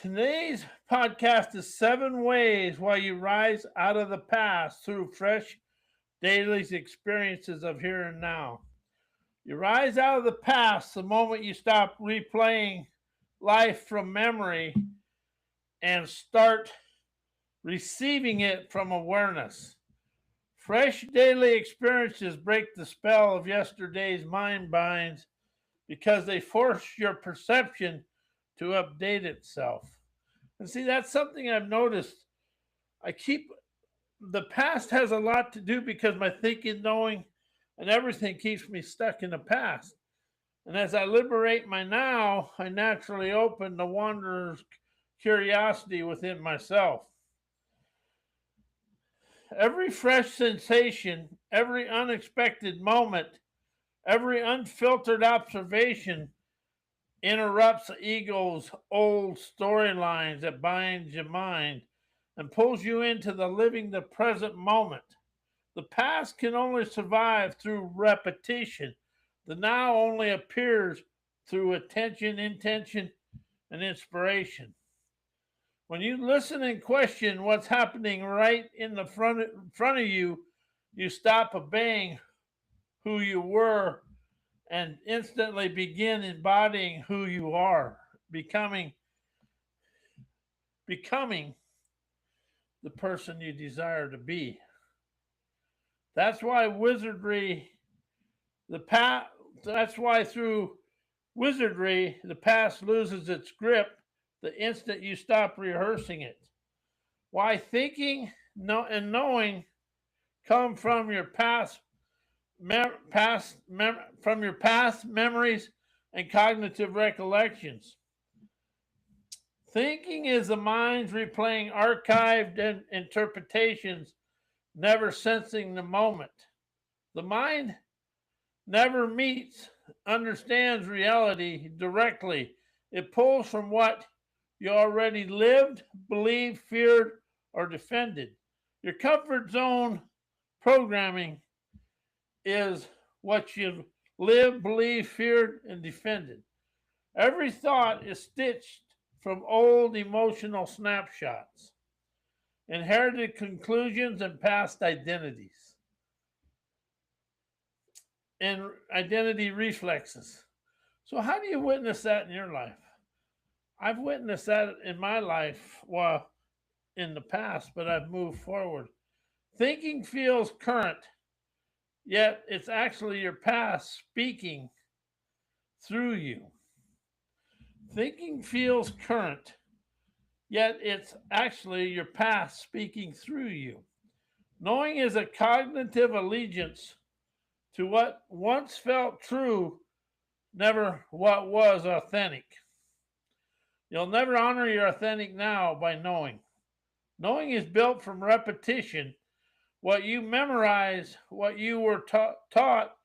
Today's podcast is 7 ways why you rise out of the past through fresh daily experiences of here and now. You rise out of the past the moment you stop replaying life from memory and start receiving it from awareness. Fresh daily experiences break the spell of yesterday's mind binds because they force your perception to update itself. And see, that's something I've noticed. I keep the past has a lot to do because my thinking, knowing, and everything keeps me stuck in the past. And as I liberate my now, I naturally open the wanderer's curiosity within myself. Every fresh sensation, every unexpected moment, every unfiltered observation interrupts the ego's old storylines that binds your mind and pulls you into the living the present moment. The past can only survive through repetition. The now only appears through attention, intention, and inspiration. When you listen and question what's happening right in the front of you, you stop obeying who you were and instantly begin embodying who you are, becoming becoming the person you desire to be. That's why wizardry the past that's why through wizardry the past loses its grip the instant you stop rehearsing it. Why thinking and knowing come from your past memories and cognitive recollections. Thinking is the mind's replaying archived interpretations, never sensing the moment. The mind never meets, understands reality directly. It pulls from what you already lived, believed, feared, or defended. Your comfort zone programming is what you lived, believed, feared, and defended. Every thought is stitched from old emotional snapshots, inherited conclusions, and past identities, and identity reflexes. So, how do you witness that in your life? I've witnessed that in my life, well, in the past, but I've moved forward. Thinking feels current, yet it's actually your past speaking through you. Thinking feels current, yet it's actually your past speaking through you. Knowing is a cognitive allegiance to what once felt true, never what was authentic. You'll never honor your authentic now by knowing. Knowing is built from repetition. What you memorize, what you were taught,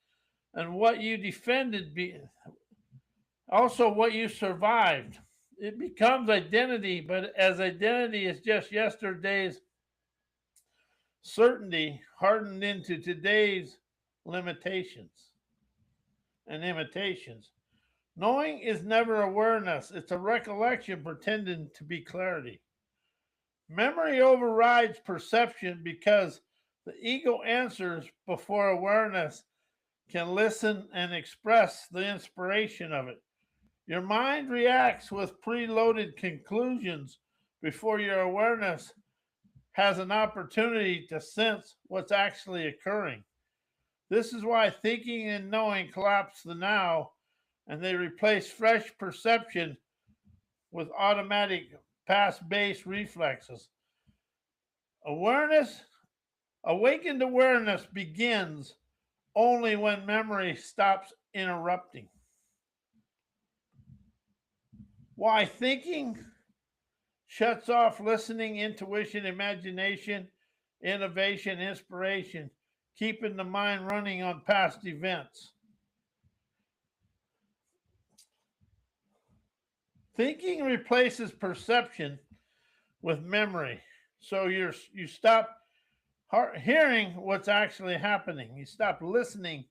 and what you defended, also what you survived. It becomes identity, but as identity is just yesterday's certainty hardened into today's limitations and imitations. Knowing is never awareness, it's a recollection pretending to be clarity. Memory overrides perception because the ego answers before awareness can listen and express the inspiration of it. Your mind reacts with preloaded conclusions before your awareness has an opportunity to sense what's actually occurring. This is why thinking and knowing collapse the now and they replace fresh perception with automatic past based reflexes. Awareness, awakened awareness begins only when memory stops interrupting. Why thinking shuts off listening, intuition, imagination, innovation, inspiration, keeping the mind running on past events. Thinking replaces perception with memory. So you stop hearing what's actually happening. You stop listening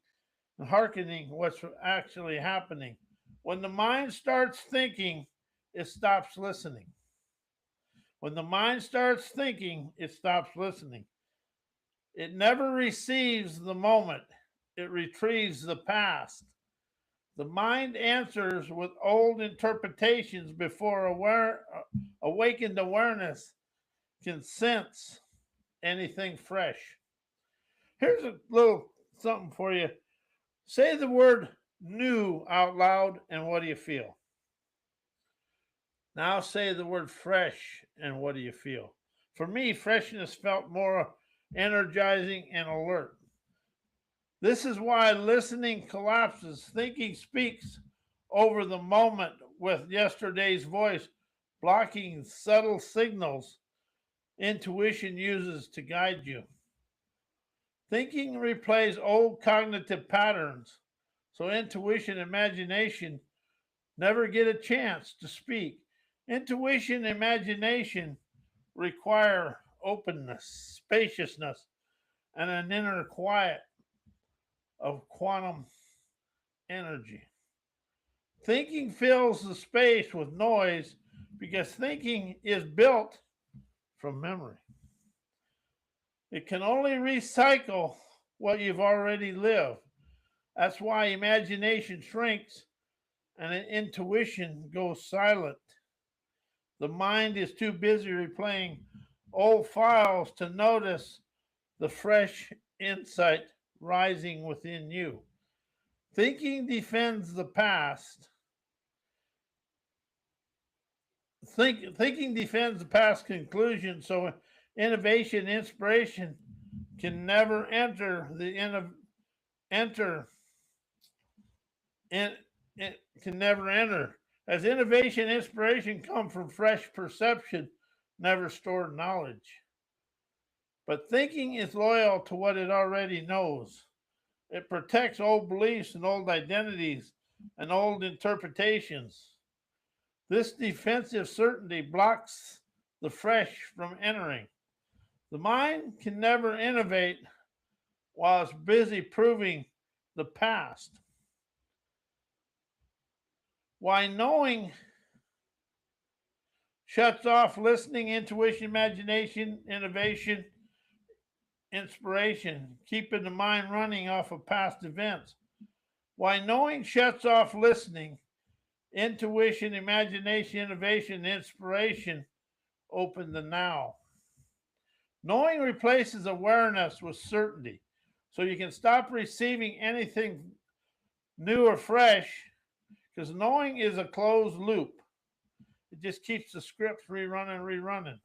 and hearkening what's actually happening. When the mind starts thinking, it stops listening. When the mind starts thinking, it stops listening. It never receives the moment, it retrieves the past. The mind answers with old interpretations before awakened awareness can sense anything fresh. Here's a little something for you. Say the word new out loud, and what do you feel? Now say the word fresh, and what do you feel? For me, freshness felt more energizing and alert. This is why listening collapses, thinking speaks over the moment with yesterday's voice, blocking subtle signals intuition uses to guide you. Thinking replays old cognitive patterns, so intuition and imagination never get a chance to speak. Intuition and imagination require openness, spaciousness, and an inner quiet of quantum energy. Thinking fills the space with noise because thinking is built from memory. It can only recycle what you've already lived. That's why imagination shrinks and intuition goes silent. The mind is too busy replaying old files to notice the fresh insight rising within you. Thinking defends the past. Thinking defends the past conclusion, so innovation, inspiration can never enter. It can never enter. As innovation, inspiration come from fresh perception, never stored knowledge. But thinking is loyal to what it already knows. It protects old beliefs and old identities and old interpretations. This defensive certainty blocks the fresh from entering. The mind can never innovate while it's busy proving the past. Why knowing shuts off listening, intuition, imagination, innovation, inspiration, keeping the mind running off of past events. Why knowing shuts off listening, intuition, imagination, innovation, inspiration, open the now. Knowing replaces awareness with certainty. So you can stop receiving anything new or fresh because knowing is a closed loop. It just keeps the script rerunning.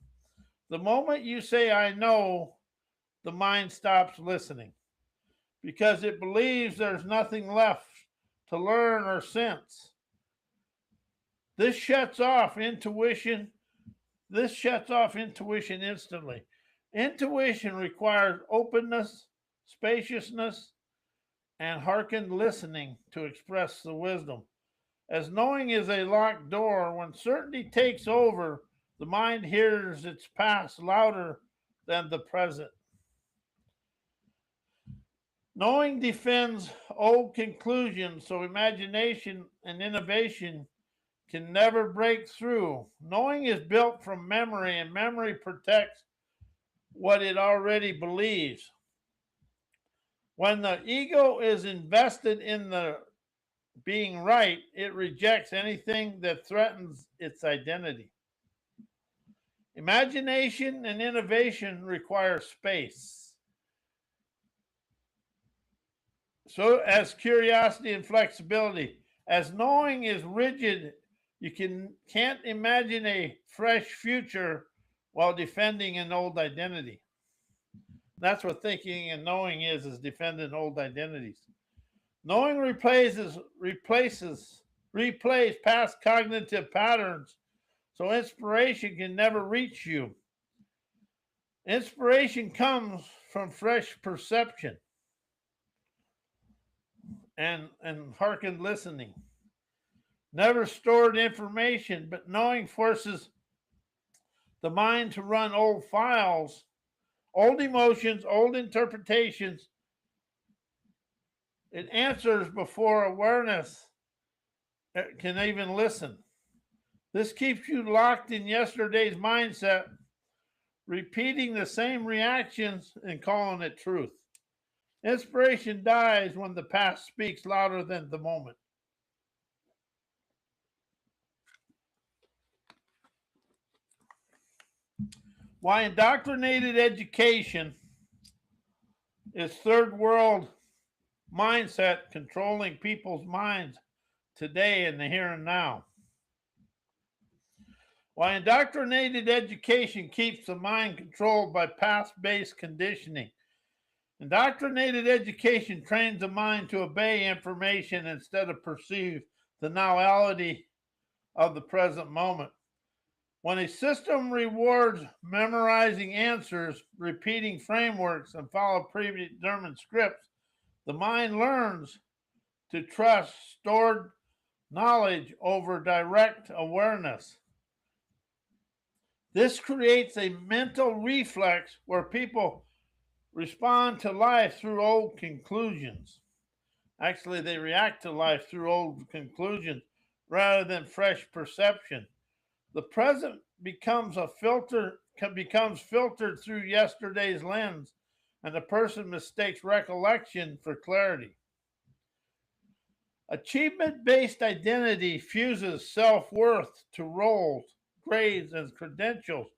The moment you say, I know, the mind stops listening because it believes there's nothing left to learn or sense. This shuts off intuition. This shuts off intuition instantly. Intuition requires openness, spaciousness, and hearkened listening to express the wisdom. As knowing is a locked door, when certainty takes over, the mind hears its past louder than the present. Knowing defends old conclusions, so imagination and innovation can never break through. Knowing is built from memory, and memory protects what it already believes. When the ego is invested in the being right, it rejects anything that threatens its identity. Imagination and innovation require space. So as curiosity and flexibility. As knowing is rigid, you can't imagine a fresh future while defending an old identity. That's what thinking and knowing is defending old identities. Knowing replays past cognitive patterns, so inspiration can never reach you. Inspiration comes from fresh perception and hearkened listening. Never stored information, but knowing forces the mind to run old files, old emotions, old interpretations. It answers before awareness can even listen. This keeps you locked in yesterday's mindset, repeating the same reactions and calling it truth. Inspiration dies when the past speaks louder than the moment. Why indoctrinated education is third world mindset controlling people's minds today in the here and now. Why indoctrinated education keeps the mind controlled by past based conditioning. Indoctrinated education trains the mind to obey information instead of perceive the nowality of the present moment. When a system rewards memorizing answers, repeating frameworks, and follow predetermined scripts, the mind learns to trust stored knowledge over direct awareness. This creates a mental reflex where people respond to life through old conclusions. Actually, they react to life through old conclusions rather than fresh perception. The present becomes filtered through yesterday's lens, and the person mistakes recollection for clarity. Achievement-based identity fuses self-worth to roles, grades, and credentials.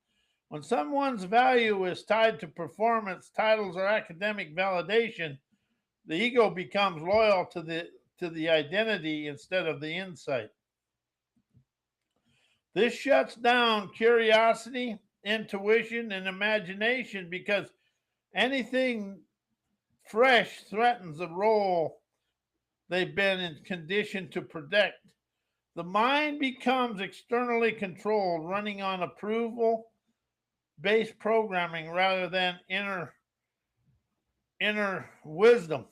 When someone's value is tied to performance, titles, or academic validation, the ego becomes loyal to the identity instead of the insight. This shuts down curiosity, intuition, and imagination because anything fresh threatens the role they've been conditioned to protect. The mind becomes externally controlled, running on approval based programming rather than inner wisdom.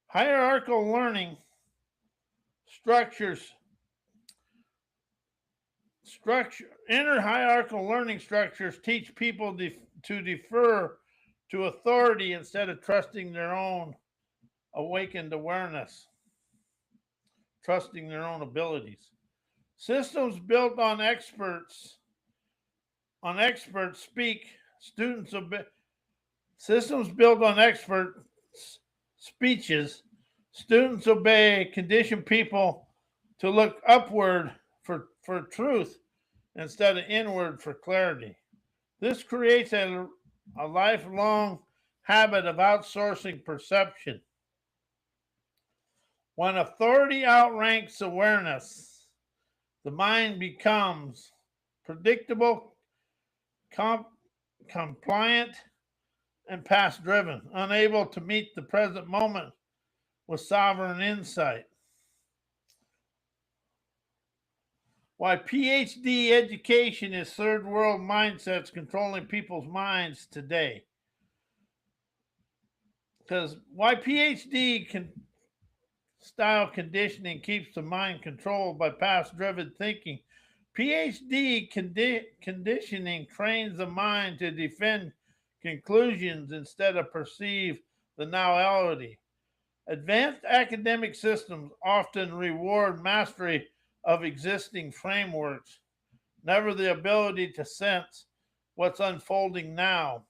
Hierarchical learning structures inner hierarchical learning structures teach people to defer to authority instead of trusting their own awakened awareness, trusting their own abilities. Systems built on experts speak, students obey. Systems built on expert speeches, students obey, condition people to look upward for truth instead of inward for clarity. This creates a lifelong habit of outsourcing perception. When authority outranks awareness, the mind becomes predictable, compliant, and past driven, unable to meet the present moment with sovereign insight. Why PhD education is third world mindsets controlling people's minds today. Because why style conditioning keeps the mind controlled by past driven thinking. PhD conditioning trains the mind to defend conclusions instead of perceive the nowality. Advanced academic systems often reward mastery of existing frameworks, never the ability to sense what's unfolding now.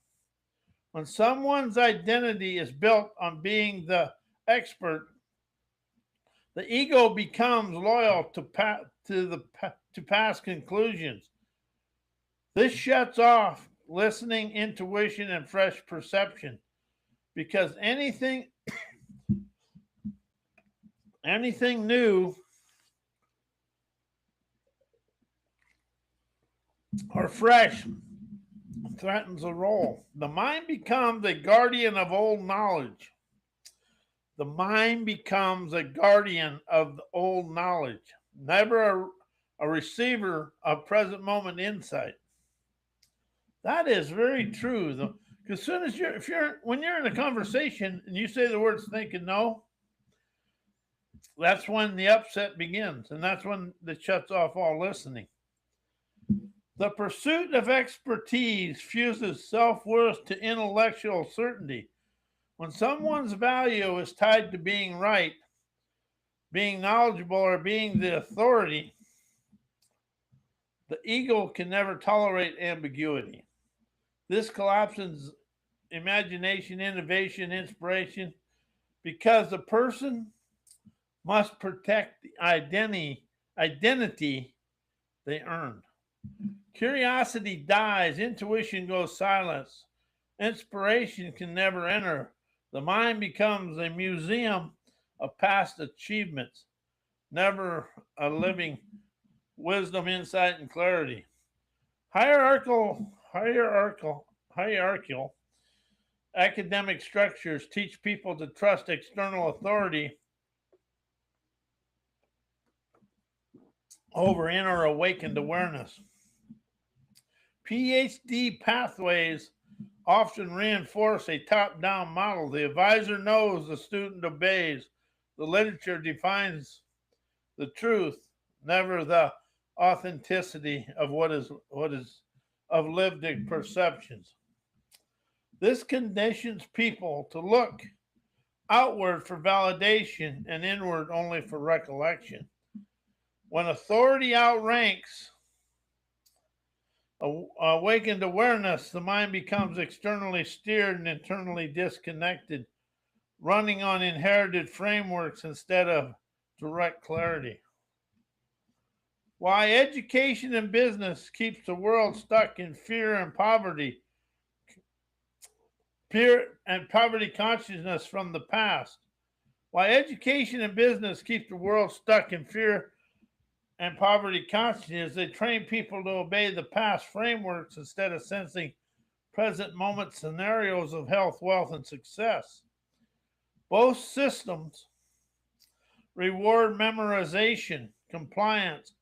When someone's identity is built on being the expert, the ego becomes loyal to past conclusions. This shuts off listening, intuition, and fresh perception because anything new or fresh threatens a role. The mind becomes a guardian of old knowledge. The mind becomes a guardian of the old knowledge, never a receiver of present moment insight. That is very true. Because soon as when you're in a conversation and you say the words think and know, that's when the upset begins, and that's when it shuts off all listening. The pursuit of expertise fuses self-worth to intellectual certainty. When someone's value is tied to being right, being knowledgeable, or being the authority, The ego can never tolerate ambiguity. This collapses imagination, innovation, inspiration, because the person must protect the identity they earned. Curiosity dies, intuition goes silent, inspiration can never enter. The mind becomes a museum of past achievements, never a living wisdom, insight, and clarity. Hierarchical academic structures teach people to trust external authority over inner awakened awareness. PhD pathways often reinforce a top down model. The advisor knows, the student obeys. The literature defines the truth, never the authenticity of what is of lived perceptions. This conditions people to look outward for validation and inward only for recollection. When authority outranks awakened awareness, the mind becomes externally steered and internally disconnected, running on inherited frameworks instead of direct clarity. Why education and business keeps the world stuck in fear and poverty, consciousness from the past. Why education and business keep the world stuck in fear and poverty consciousness. They train people to obey the past frameworks instead of sensing present moment scenarios of health, wealth, and success. Both systems reward memorization, compliance,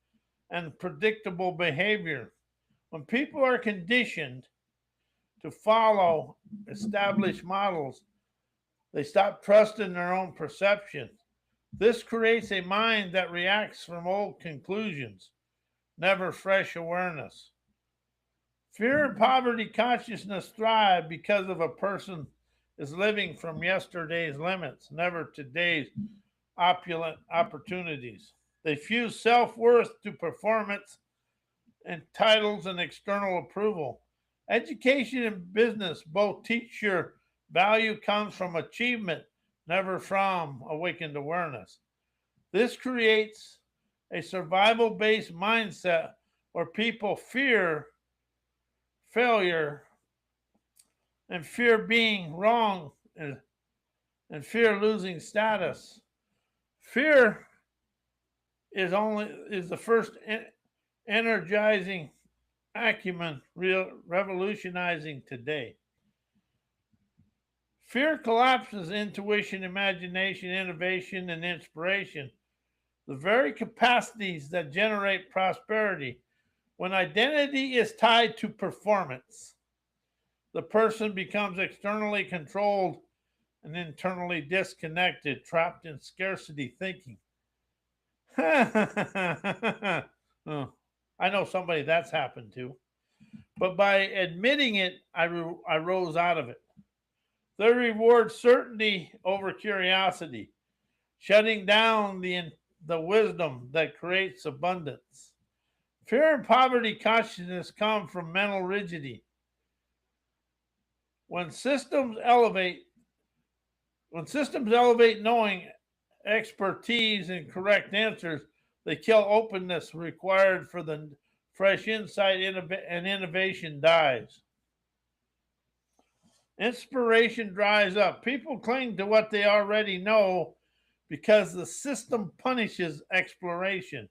and predictable behavior. When people are conditioned to follow established models, they stop trusting their own perceptions. This creates a mind that reacts from old conclusions, never fresh awareness. Fear and poverty consciousness thrive because of a person is living from yesterday's limits, never today's opulent opportunities. They fuse self-worth to performance and titles and external approval. Education and business both teach your value comes from achievement, never from awakened awareness. This creates a survival-based mindset where people fear failure and fear being wrong and fear losing status. Fear is the first energizing acumen revolutionizing today. Fear collapses intuition, imagination, innovation, and inspiration, the very capacities that generate prosperity. When identity is tied to performance, the person becomes externally controlled and internally disconnected, trapped in scarcity thinking. Oh, I know somebody that's happened to. But by admitting it, I rose out of it. They reward certainty over curiosity, shutting down the wisdom that creates abundance. Fear and poverty consciousness come from mental rigidity. When systems elevate knowing, expertise, and correct answers, they kill openness required for the fresh insight, and innovation dies. Inspiration dries up. People cling to what they already know because the system punishes exploration.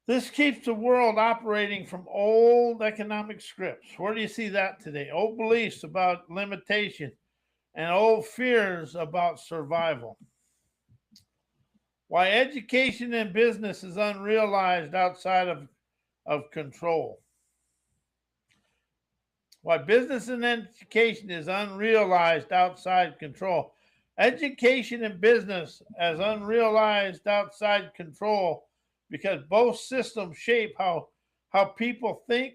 This keeps the world operating from old economic scripts. Where do you see that today? Old beliefs about limitation and old fears about survival. Why education and business is unrealized outside of control. Why business and education is unrealized outside control. Education and business as unrealized outside control because both systems shape how people think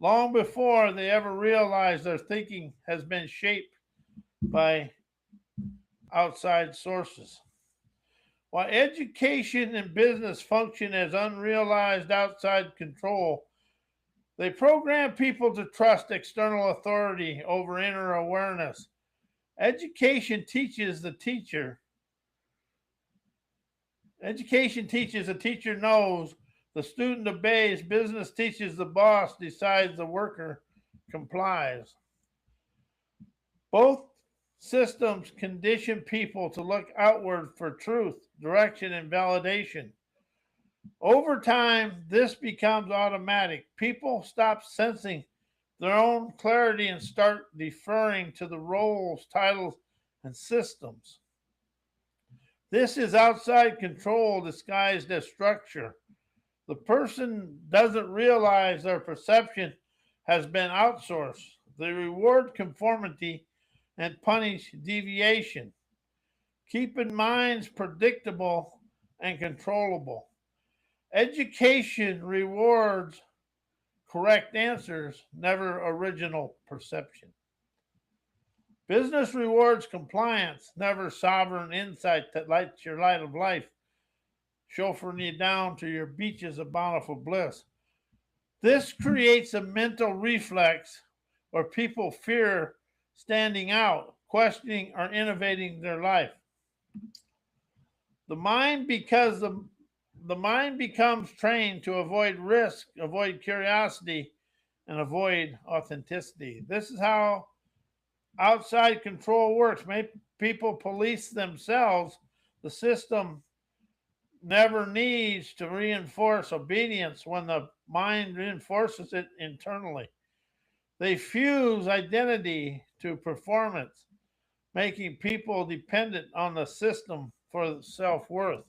long before they ever realize their thinking has been shaped by outside sources. While education and business function as unrealized outside control, they program people to trust external authority over inner awareness. Education teaches the teacher. Education teaches the teacher knows, the student obeys, business teaches the boss, decides the worker complies. Both systems condition people to look outward for truth, direction, and validation. Over time, this becomes automatic. People stop sensing their own clarity and start deferring to the roles, titles, and systems. This is outside control disguised as structure. The person doesn't realize their perception has been outsourced. They reward conformity and punish deviation, keeping minds predictable and controllable. Education rewards correct answers, never original perception. Business rewards compliance, never sovereign insight that lights your light of life, chauffeuring you down to your beaches of bountiful bliss. This creates a mental reflex where people fear standing out, questioning, or innovating their life. The mind, because the mind becomes trained to avoid risk, avoid curiosity, and avoid authenticity. This is how outside control works. Make people police themselves. The system never needs to reinforce obedience when the mind reinforces it internally. They fuse identity to performance, making people dependent on the system for self worth.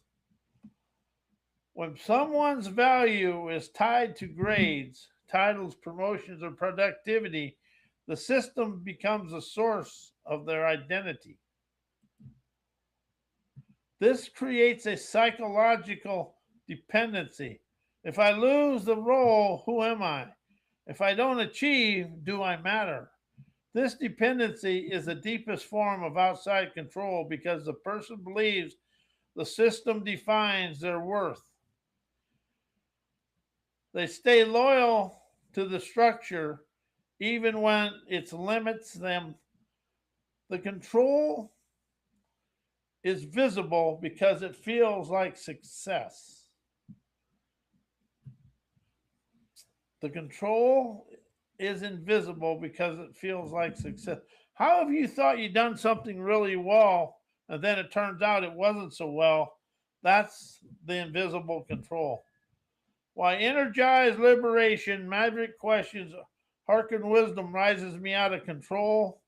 When someone's value is tied to grades, titles, promotions, or productivity, the system becomes the source of their identity. This creates a psychological dependency. If I lose the role, who am I? If I don't achieve, do I matter? This dependency is the deepest form of outside control because the person believes the system defines their worth. They stay loyal to the structure even when it limits them. The control is visible because it feels like success. The control is invisible because it feels like success. How have you thought you done something really well and then it turns out it wasn't so well? That's the invisible control. Why energized liberation, magic questions, hearken wisdom rises me out of control.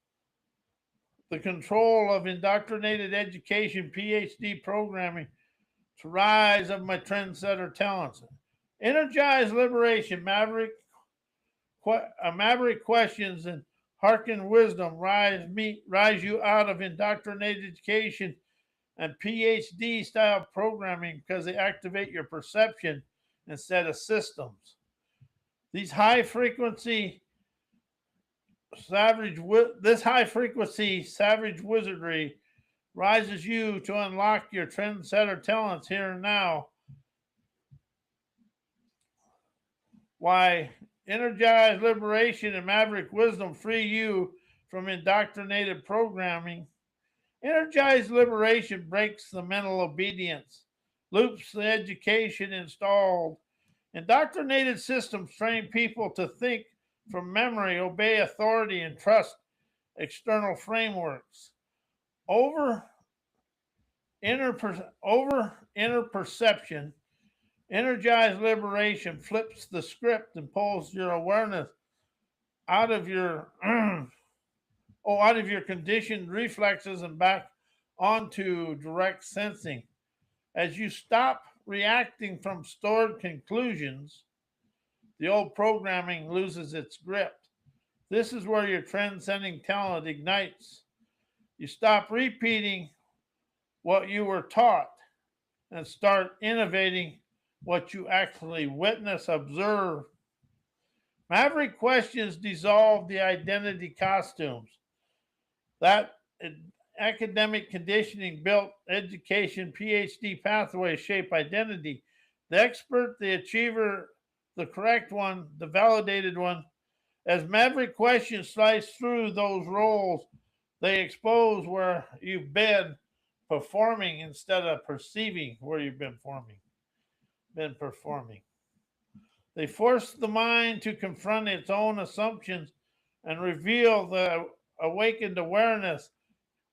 The control of indoctrinated education, PhD programming, to rise of my trendsetter talents. Energized liberation, maverick questions, and hearken wisdom rise you out of indoctrinated education and PhD style programming because they activate your perception instead of systems. These high frequency savage wizardry rises you to unlock your trendsetter talents here and now. Why energized liberation and maverick wisdom free you from indoctrinated programming. Energized liberation breaks the mental obedience, loops the education installed. Indoctrinated systems train people to think from memory, obey authority, and trust external frameworks. Over inner perception, energized liberation flips the script and pulls your awareness out of your out of your conditioned reflexes and back onto direct sensing. As you stop reacting from stored conclusions, the old programming loses its grip. This is where your transcending talent ignites. You stop repeating what you were taught and start innovating what you actually witness, observe. Maverick questions dissolve the identity costumes. That academic conditioning built education PhD pathways shape identity. The expert, the achiever, the correct one, the validated one. As maverick questions slice through those roles, they expose where you've been performing instead of perceiving where you've been performing. They force the mind to confront its own assumptions and reveal the awakened awareness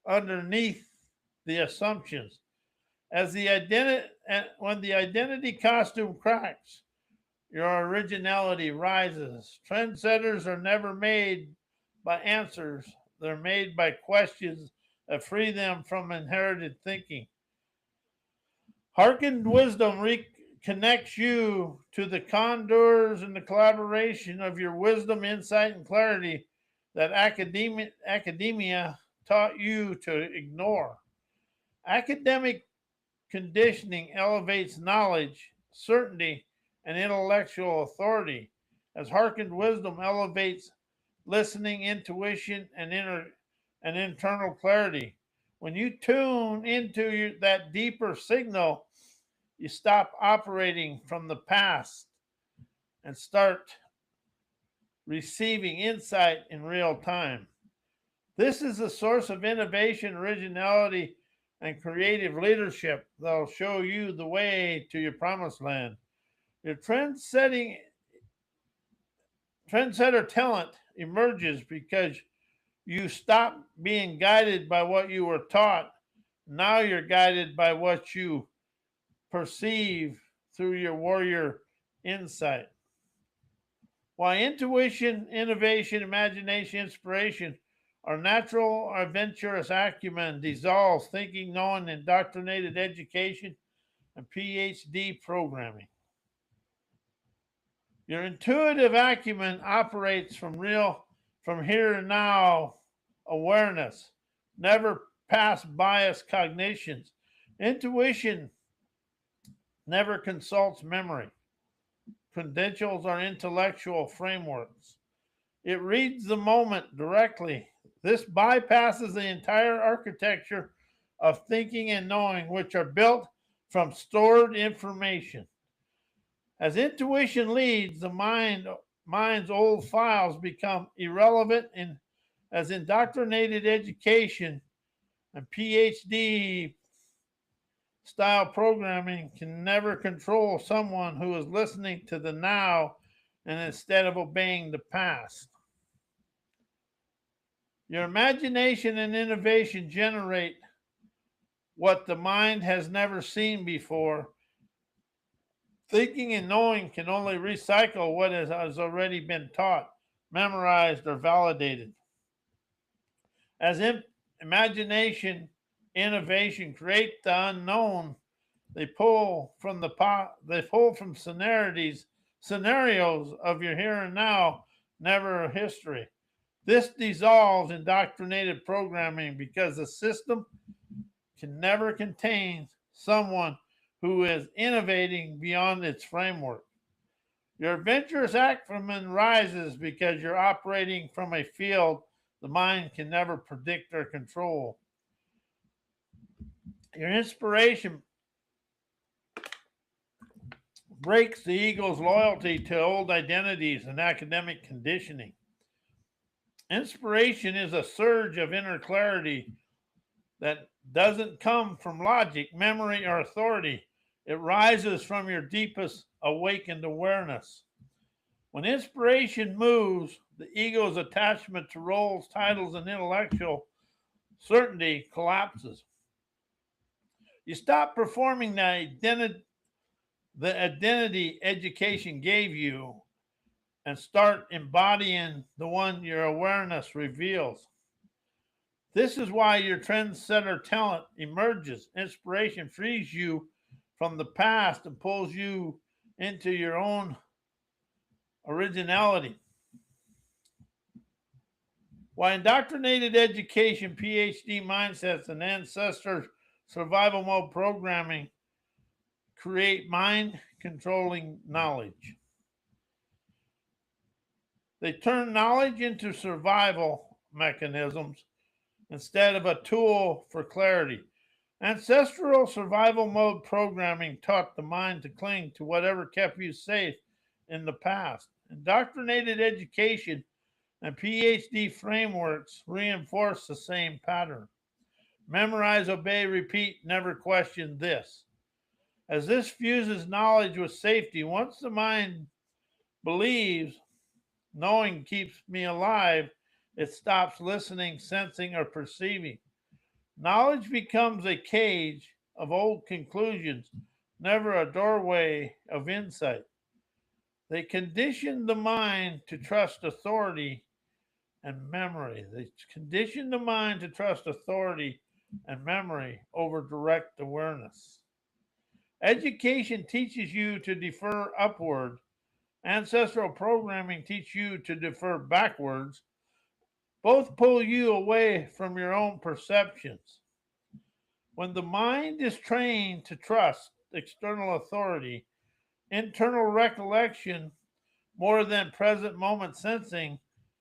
underneath the assumptions. As the identity, when the identity costume cracks, your originality rises. Trendsetters are never made by answers, they're made by questions that free them from inherited thinking. Hearkened wisdom reconnects you to the contours and the collaboration of your wisdom, insight, and clarity that academia taught you to ignore. Academic conditioning elevates knowledge, certainty, and intellectual authority, as hearkened wisdom elevates listening, intuition, and internal clarity. When you tune into that deeper signal, you stop operating from the past and start receiving insight in real time. This is the source of innovation, originality, and creative leadership that'll show you the way to your promised land. Your trendsetter talent emerges because you stop being guided by what you were taught. Now you're guided by what you perceive through your warrior insight. Why intuition, innovation, imagination, inspiration are natural or adventurous acumen dissolves thinking, knowing, indoctrinated education, and PhD programming. Your intuitive acumen operates from here and now awareness, never past biased cognitions. Intuition never consults memory, credentials, or intellectual frameworks. It reads the moment directly. This bypasses the entire architecture of thinking and knowing, which are built from stored information. As intuition leads, the mind's old files become irrelevant, and as indoctrinated education and PhD style programming can never control someone who is listening to the now and instead of obeying the past. Your imagination and innovation generate what the mind has never seen before. Thinking and knowing can only recycle what has already been taught, memorized, or validated. As imagination, innovation create the unknown, they pull from scenarios of your here and now, never a history. This dissolves indoctrinated programming because the system can never contain someone who is innovating beyond its framework. Your adventurous acumen rises because you're operating from a field the mind can never predict or control. Your inspiration breaks the ego's loyalty to old identities and academic conditioning. Inspiration is a surge of inner clarity that doesn't come from logic, memory, or authority. It rises from your deepest awakened awareness. When inspiration moves, the ego's attachment to roles, titles, and intellectual certainty collapses. You stop performing the identity education gave you and start embodying the one your awareness reveals. This is why your trendsetter talent emerges. Inspiration frees you from the past and pulls you into your own originality. Why indoctrinated education, PhD mindsets, and ancestors' survival mode programming create mind controlling knowledge. They turn knowledge into survival mechanisms instead of a tool for clarity. Ancestral survival mode programming taught the mind to cling to whatever kept you safe in the past. Indoctrinated education and PhD frameworks reinforce the same pattern. Memorize, obey, repeat, never question this. As this fuses knowledge with safety, once the mind believes knowing keeps me alive, it stops listening, sensing, or perceiving. Knowledge becomes a cage of old conclusions, never a doorway of insight. They condition the mind to trust authority and memory. They condition the mind to trust authority and memory over direct awareness. Education teaches you to defer upward. Ancestral programming teach you to defer backwards. Both pull you away from your own perceptions. When the mind is trained to trust external authority, internal recollection, more than present moment sensing,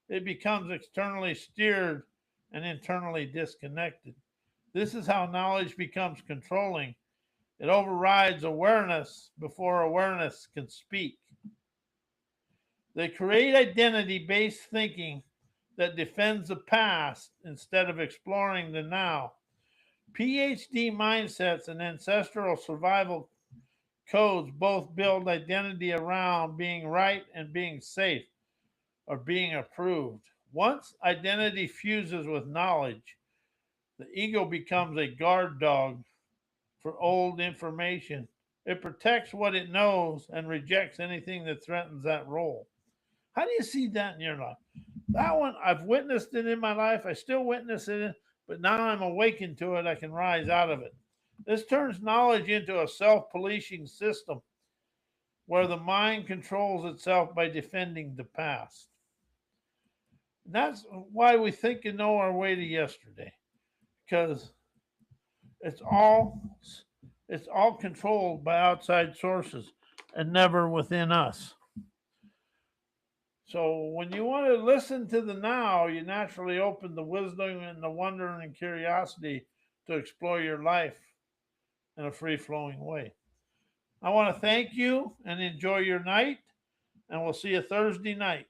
it becomes externally steered and internally disconnected. This is how knowledge becomes controlling. It overrides awareness before awareness can speak. They create identity based thinking that defends the past instead of exploring the now. PhD mindsets and ancestral survival codes both build identity around being right and being safe or being approved. Once identity fuses with knowledge, the ego becomes a guard dog for old information. It protects what it knows and rejects anything that threatens that role. How do you see that in your life? That one, I've witnessed it in my life. I still witness it, but now I'm awakened to it. I can rise out of it. This turns knowledge into a self policing system where the mind controls itself by defending the past. And that's why we think and know our way to yesterday, because it's all it's all controlled by outside sources and never within us. So when you want to listen to the now, you naturally open the wisdom and the wonder and curiosity to explore your life in a free flowing way. I want to thank you and enjoy your night, and we'll see you Thursday night.